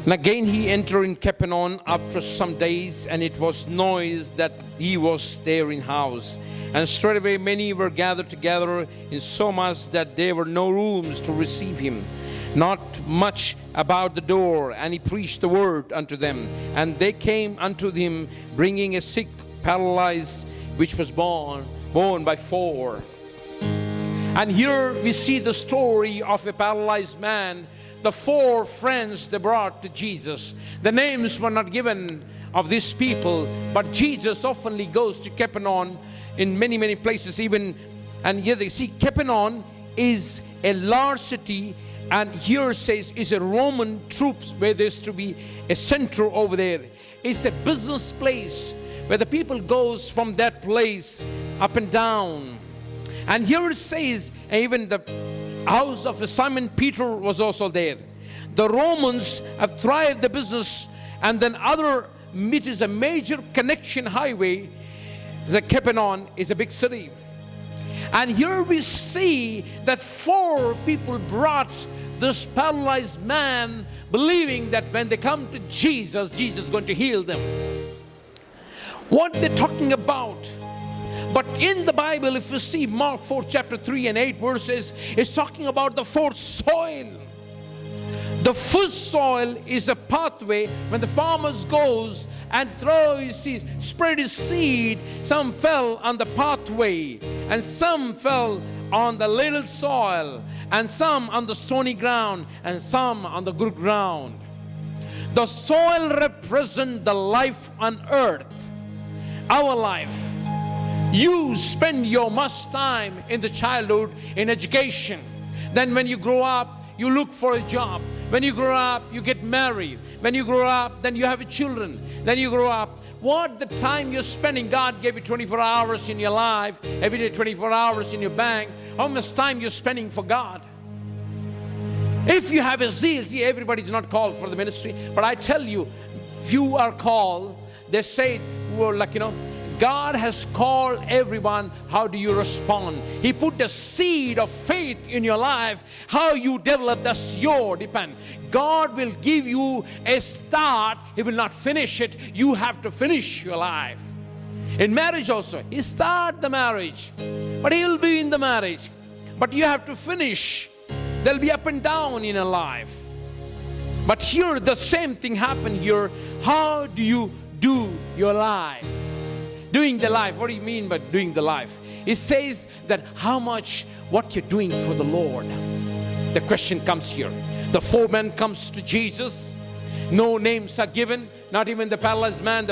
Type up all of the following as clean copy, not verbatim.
And again he entered in Capernaum after some days, and it was noised that he was there in house. And straightway many were gathered together, in so much that there were no rooms to receive him, not much about the door. And he preached the word unto them. And they came unto him, bringing a sick, paralyzed, which was born by 4. And here we see the story of a paralyzed man. The 4 friends they brought to Jesus. The names were not given of these people, but Jesus oftenly goes to Capernaum in many, many places even. And here they see Capernaum is a large city, and here says is a Roman troops where there's to be a center over there. It's a business place where the people goes from that place up and down. And here it says even the house of Simon Peter was also there. The Romans have thrived the business, and then it is a major connection highway. The Capernaum is a big city. And here we see that 4 people brought this paralyzed man, believing that when they come to Jesus, Jesus is going to heal them. What they're talking about. But in the Bible, if you see Mark 4 chapter 3 and 8 verses, it's talking about the 4th soil. The first soil is a pathway when the farmer goes and throws his seed, spread his seed. Some fell on the pathway, and some fell on the little soil, and some on the stony ground, and some on the good ground. The soil represents the life on earth, our life. You spend your much time in the childhood in education. Then when you grow up, you look for a job. When you grow up, you get married. When you grow up, then you have children. Then you grow up. What the time you're spending, God gave you 24 hours in your life, every day 24 hours in your bank. How much time you're spending for God? If you have a zeal, see, everybody's not called for the ministry, but I tell you, few are called. They say, well, God has called everyone. How do you respond? He put the seed of faith in your life. How you develop, that's your depend. God will give you a start. He will not finish it. You have to finish your life. In marriage also, He start the marriage, but He will be in the marriage. But you have to finish. There'll be up and down in a life. But here, the same thing happened here. How do you do your life? Doing the life. What do you mean by doing the life? It says that what you're doing for the Lord. The question comes here. The 4 men comes to Jesus. No names are given. Not even the paralyzed man.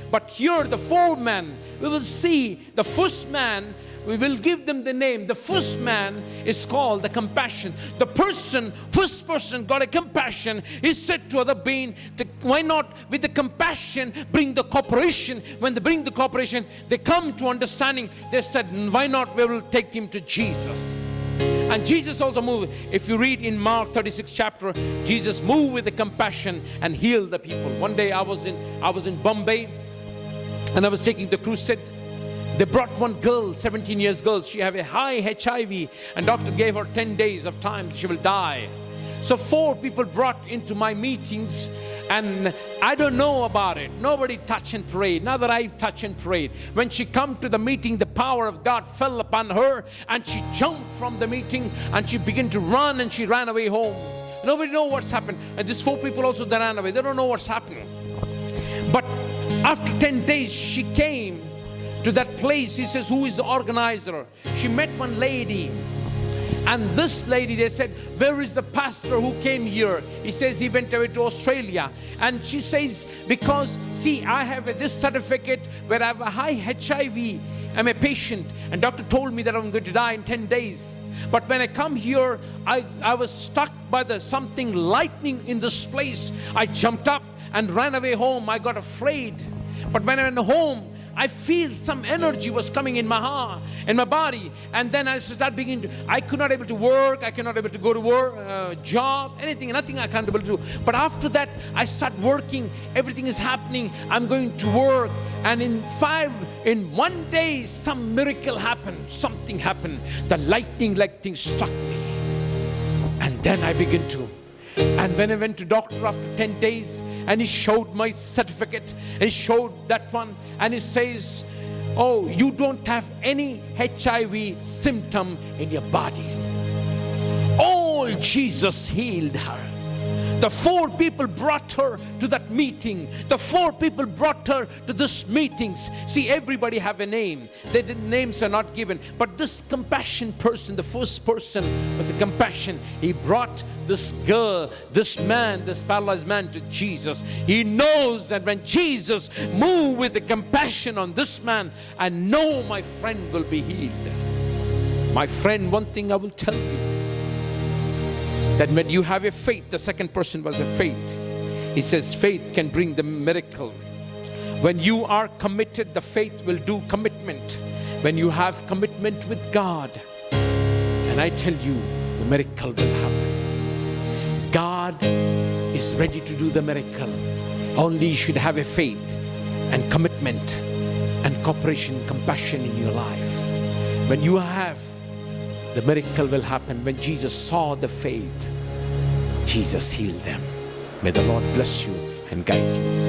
But here the 4 men. We will see the first man. We will give them the name. The first man is called the compassion. First person got a compassion. He said to other being, why not with the compassion bring the cooperation? When they bring the cooperation, they come to understanding. They said, why not we will take him to Jesus? And Jesus also moved. If you read in Mark 36 chapter, Jesus moved with the compassion and healed the people. One day I was in Bombay, and I was taking the crusade. They brought one girl, 17 years girl. She had a high HIV, and doctor gave her 10 days of time. She will die. So 4 people brought into my meetings, and I don't know about it. Nobody touched and prayed. Now that I touched and prayed. When she come to the meeting, the power of God fell upon her, and she jumped from the meeting, and she began to run, and she ran away home. Nobody know what's happened. And these 4 people also, they ran away. They don't know what's happening. But after 10 days, she came to that place. He says, who is the organizer? She met one lady, and this lady, they said, where is the pastor who came here? He says he went away to Australia. And she says, because see, I have this certificate where I have a high HIV. I'm a patient, and doctor told me that I'm going to die in 10 days. But when I come here, I was struck by something lightning in this place. I jumped up and ran away home. I got afraid. But when I went home, I feel some energy was coming in my heart, in my body. And then I started beginning I could not able to work. I cannot able to go to work, job, nothing I can't able to do. But after that, I start working. Everything is happening. I'm going to work. And in 1 day, some miracle happened. Something happened. The lightning like thing struck me. And then I begin to And when I went to doctor after 10 days, and he showed my certificate, and he showed that one, and he says, oh, you don't have any HIV symptom in your body. All Jesus healed her. The 4 people brought her to that meeting. The 4 people brought her to this meetings. See, everybody have a name. Their names are not given. But this compassion person, the first person was a compassion. He brought this girl, this man, this paralyzed man to Jesus. He knows that when Jesus moved with the compassion on this man, I know my friend will be healed. My friend, one thing I will tell you, that when you have a faith, the second person was a faith. He says faith can bring the miracle. When you are committed, the faith will do commitment. When you have commitment with God, and I tell you, the miracle will happen. God is ready to do the miracle. Only you should have a faith and commitment and cooperation, compassion in your life. When you have, the miracle will happen. When Jesus saw the faith, Jesus healed them. May the Lord bless you and guide you.